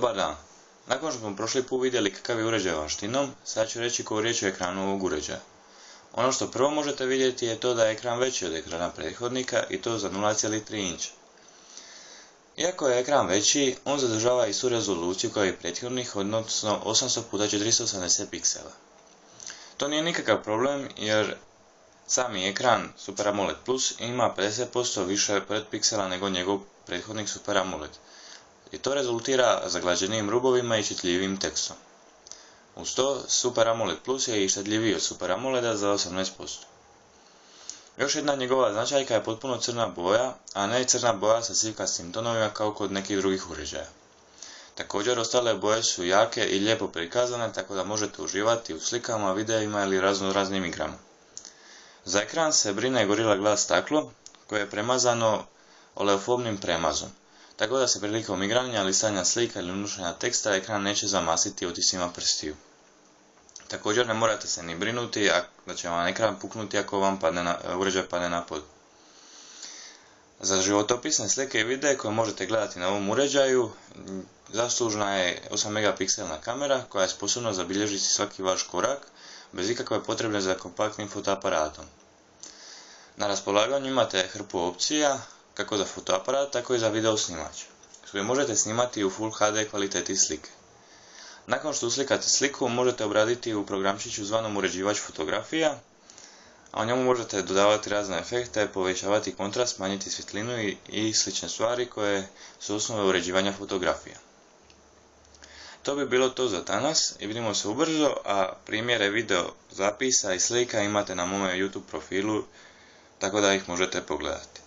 Dobar dan. Nakon što smo prošli put vidjeli kakav je uređaj vanštinom, sad ću reći koju riječ o ekranu ovog uređaja. Ono što prvo možete vidjeti je to da je ekran veći od ekrana prethodnika i to za 0,3 inča. Iako je ekran veći, on zadržava istu rezoluciju kao i prethodnih, odnosno 800x480 piksela. To nije nikakav problem jer sami ekran Super AMOLED Plus ima 50% više pretpiksela nego njegov prethodnik Super AMOLED. I to rezultira zaglađenijim rubovima i čitljivim tekstom. Uz to, Super AMOLED Plus je i štedljiviji od Super AMOLEDa za 18%. Još jedna njegova značajka je potpuno crna boja, a ne crna boja sa sivkastim tonovima kao kod nekih drugih uređaja. Također, ostale boje su jake i lijepo prikazane, tako da možete uživati u slikama, videima ili raznim igrama. Za ekran se brine Gorilla Glass staklo, koje je premazano oleofobnim premazom, tako da se prilikom igranja, listanja slika ili unošenja teksta ekran neće zamasiti otiscima prstiju. Također ne morate se ni brinuti da će vam ekran puknuti ako vam uređaj padne na pod. Za životopisne slike i videe koje možete gledati na ovom uređaju zaslužna je 8 megapikselna kamera koja je sposobna zabilježiti svaki vaš korak bez ikakve potrebe za kompaktnim fotoaparatom. Na raspolaganju imate hrpu opcija kako za fotoaparat, tako i za video snimač, s kojim možete snimati u Full HD kvaliteti slike. Nakon što uslikate sliku, možete obraditi u programčiću zvanom uređivač fotografija, a u njemu možete dodavati razne efekte, povećavati kontrast, smanjiti svjetlinu i slične stvari koje su osnove uređivanja fotografija. To bi bilo to za danas i vidimo se ubrzo, a primjere video zapisa i slika imate na mome YouTube profilu, tako da ih možete pogledati.